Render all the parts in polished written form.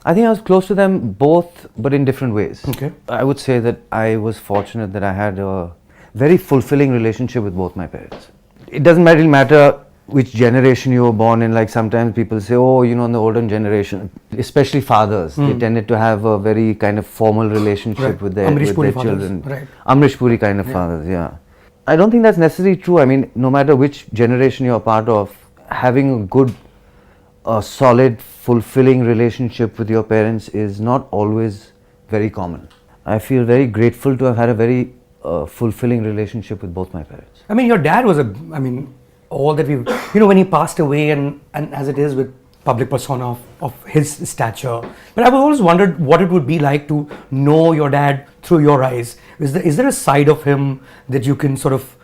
I think I was close to them both, but in different ways. Okay. I would say that I was fortunate that I had a very fulfilling relationship with both my parents. It doesn't really matter which generation you were born in. Like sometimes people say, oh, you know, in the older generation, especially fathers, they tended to have a very kind of formal relationship with their children. Right. Amrish Puri kind of fathers, yeah. I don't think that's necessarily true. I mean, no matter which generation you're a part of, having a good, solid, fulfilling relationship with your parents is not always very common. I feel very grateful to have had a very fulfilling relationship with both my parents. I mean, your dad was all that we've, when he passed away and as it is with public persona of his stature. But I've always wondered what it would be like to know your dad through your eyes. Is there a side of him that you can sort of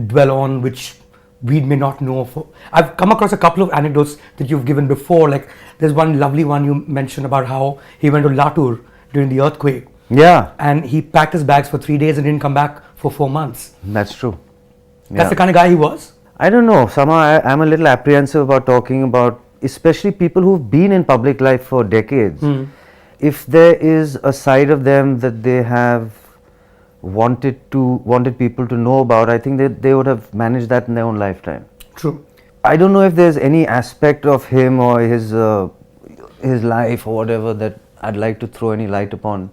dwell on which we may not know of? I've come across a couple of anecdotes that you've given before. Like there's one lovely one you mentioned about how he went to Latur during the earthquake. Yeah. And he packed his bags for 3 days and didn't come back for 4 months. That's true. That's the kind of guy he was? I don't know. Somehow I'm a little apprehensive about talking about, especially people who've been in public life for decades. If there is a side of them that they have wanted people to know about, I think that they would have managed that in their own lifetime. True. I don't know if there's any aspect of him or his life or whatever that I'd like to throw any light upon,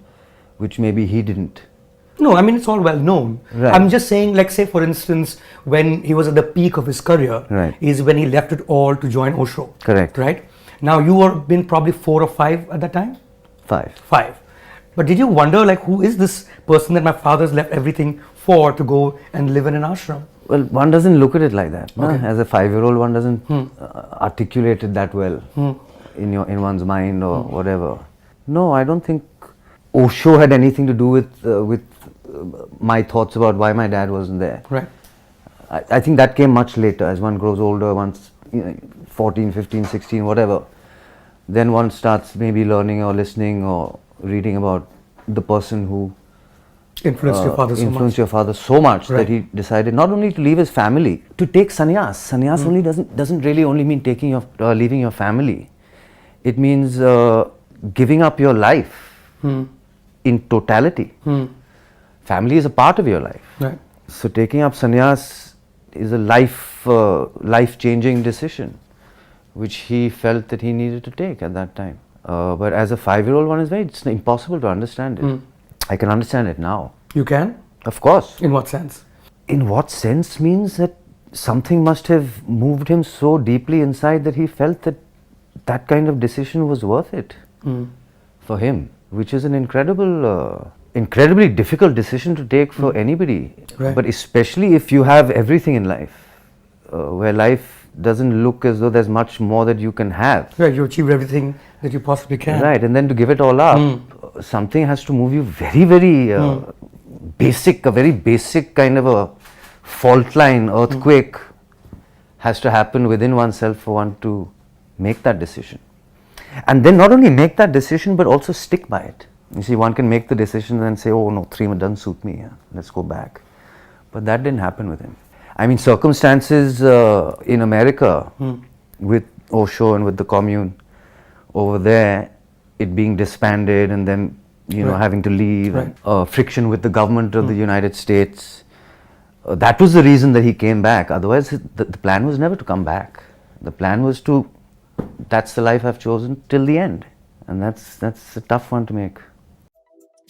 which maybe he didn't. No, I mean, it's all well known. Right. I'm just saying, like, say, for instance, when he was at the peak of his career, right, is when he left it all to join Osho. Correct. Right? Now, you were been probably 4 or 5 at that time? 5. 5. But did you wonder, like, who is this person that my father's left everything for to go and live in an ashram? Well, one doesn't look at it like that. Okay. No? As a 5-year-old, one doesn't articulate it that well in one's mind or whatever. No, I don't think Osho had anything to do with my thoughts about why my dad wasn't there. Right. I think that came much later, as one grows older, once 14, 15, 16, whatever. Then one starts maybe learning or listening or reading about the person who influenced your father so much that he decided not only to leave his family, to take sannyas. Sannyas only doesn't really only mean leaving your family. It means giving up your life in totality. Family is a part of your life. Right. So taking up sannyas is a life-changing decision, which he felt that he needed to take at that time. But as a 5-year-old, it's impossible to understand it. I can understand it now. You can? Of course. In what sense? In what sense means that something must have moved him so deeply inside that he felt that that kind of decision was worth it for him, which is an incredibly difficult decision to take for anybody. Right. But especially if you have everything in life, where life doesn't look as though there's much more that you can have. Right, you achieved everything that you possibly can. Right, and then to give it all up, something has to move you very, very basic, a very basic kind of a fault line, earthquake has to happen within oneself for one to make that decision. And then not only make that decision, but also stick by it. You see, one can make the decision and say, oh no, 3 doesn't suit me, let's go back. But that didn't happen with him. I mean, circumstances in America with Osho and with the commune over there, it being disbanded and then, having to leave, friction with the government of the United States. That was the reason that he came back. Otherwise, the plan was never to come back. The plan was that's the life I've chosen till the end. And that's a tough one to make.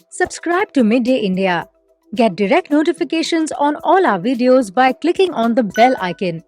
Subscribe to Midday India. Get direct notifications on all our videos by clicking on the bell icon.